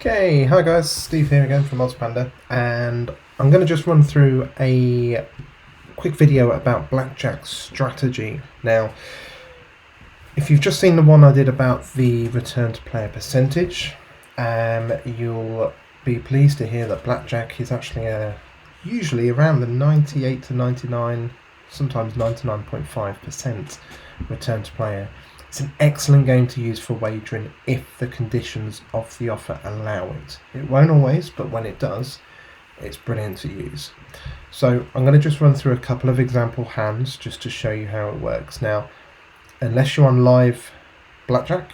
Okay, hi guys, Steve here again from OddsPanda, and I'm going to just run through a quick video about Blackjack strategy. Now, if you've just seen the one I did about the return to player percentage, you'll be pleased to hear that Blackjack is actually usually around the 98 to 99, sometimes 99.5% return to player. It's an excellent game to use for wagering if the conditions of the offer allow it. It won't always, but when it does, it's brilliant to use. So I'm going to just run through a couple of example hands just to show you how it works. Now, unless you're on live Blackjack,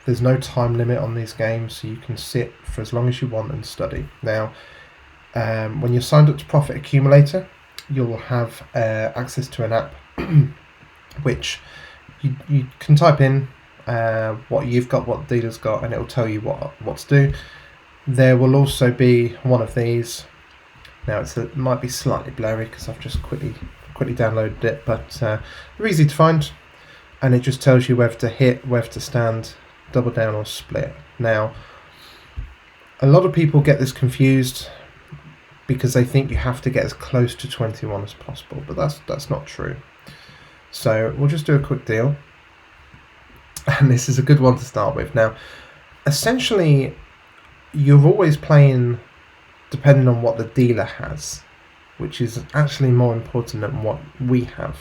there's no time limit on these games, so you can sit for as long as you want and study. Now, when you're signed up to Profit Accumulator, you'll have access to an app which you can type in what you've got, what the dealer's got, and it will tell you what to do. There will also be one of these. Now it might be slightly blurry because I've just quickly downloaded it, but they're easy to find, and it just tells you whether to hit, whether to stand, double down or split. Now, a lot of people get this confused because they think you have to get as close to 21 as possible, but that's not true. So we'll just do a quick deal, and this is a good one to start with. Now, essentially, you're always playing depending on what the dealer has, which is actually more important than what we have.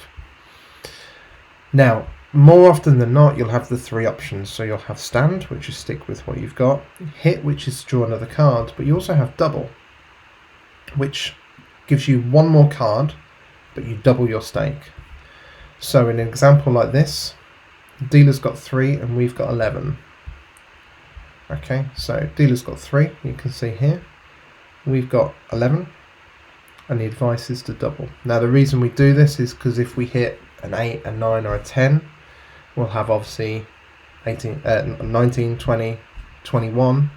Now, more often than not, you'll have the three options. So you'll have stand, which is stick with what you've got, hit, which is draw another card, but you also have double, which gives you one more card, but you double your stake. So in an example like this, the dealer's got 3 and we've got 11. Okay, so dealer's got 3, you can see here. We've got 11, and the advice is to double. Now the reason we do this is because if we hit an 8, a 9 or a 10, we'll have obviously 19, 20, 21,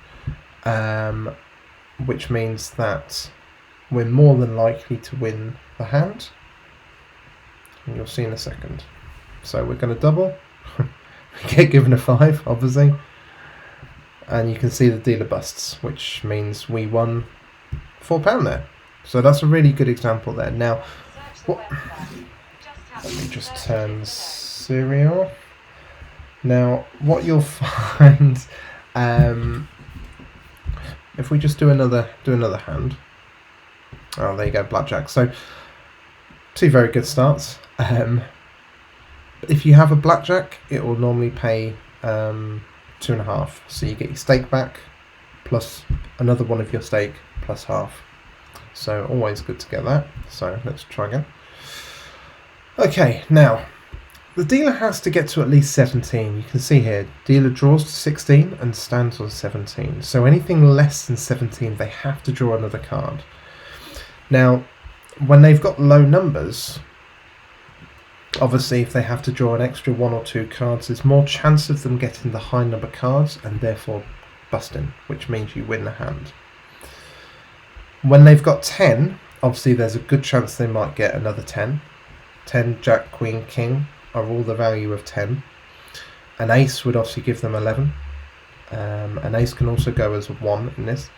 which means that we're more than likely to win the hand. And you'll see in a second. So we're going to double. We get given a 5, obviously, and you can see the dealer busts, which means we won £4 there. So that's a really good example there. Now, let me just turn Siri off. Now, what you'll find, if we just do another hand. Oh, there you go, Blackjack. So, 2 very good starts. If you have a Blackjack, it will normally pay 2.5. So you get your stake back plus another one of your stake plus half. So always good to get that. So let's try again. Okay, now the dealer has to get to at least 17. You can see here, dealer draws to 16 and stands on 17. So anything less than 17, they have to draw another card. Now, when they've got low numbers, obviously if they have to draw an extra 1 or 2 cards, there's more chance of them getting the high number cards and therefore busting, which means you win the hand. When they've got 10, obviously there's a good chance they might get another 10. 10, Jack, Queen, King are all the value of 10. An ace would obviously give them 11. An ace can also go as a 1 in this.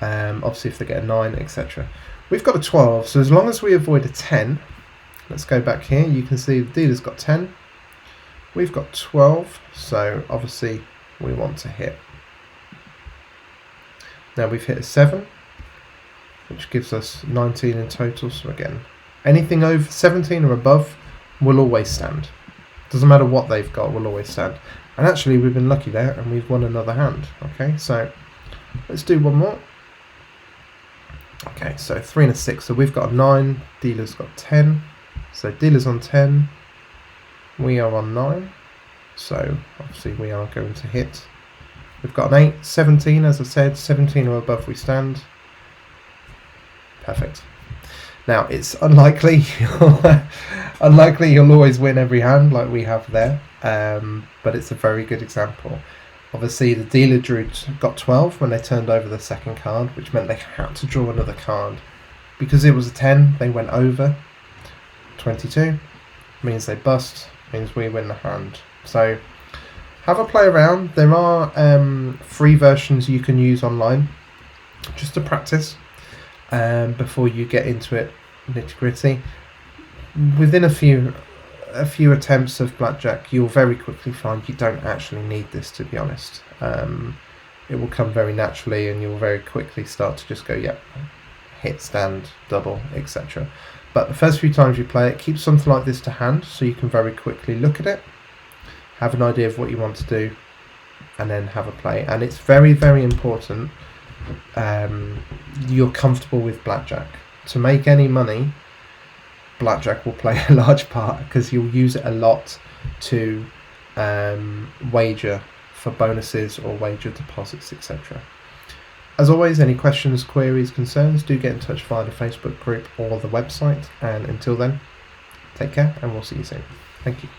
Obviously if they get a 9, etc. We've got a 12, so as long as we avoid a 10, let's go back here, you can see the dealer's got 10, we've got 12, so obviously we want to hit. Now we've hit a 7, which gives us 19 in total, so again, anything over 17 or above will always stand. Doesn't matter what they've got, will always stand. And actually we've been lucky there and we've won another hand. Okay, so let's do one more. Okay, so 3 and a 6, so we've got a 9, dealer's got 10, so dealer's on 10, we are on 9, so obviously we are going to hit. We've got an 8, 17, as I said, 17 or above we stand. Perfect. Now it's unlikely you'll always win every hand like we have there, but it's a very good example. Obviously the dealer got 12 when they turned over the second card, which meant they had to draw another card. Because it was a 10, they went over. 22 means they bust, means we win the hand. So have a play around. There are free versions you can use online just to practice before you get into it nitty gritty. Within a few attempts of blackjack, you'll very quickly find you don't actually need this, to be honest. It will come very naturally, and you'll very quickly start to just go, yep, hit, stand, double, etc. But the first few times you play it, keep something like this to hand so you can very quickly look at it, have an idea of what you want to do, and then have a play. And it's very, very important you're comfortable with blackjack. To make any money, blackjack will play a large part, because you'll use it a lot to wager for bonuses or wager deposits, etc. As always, any questions, queries, concerns, do get in touch via the Facebook group or the website. And until then, take care, and we'll see you soon. Thank you.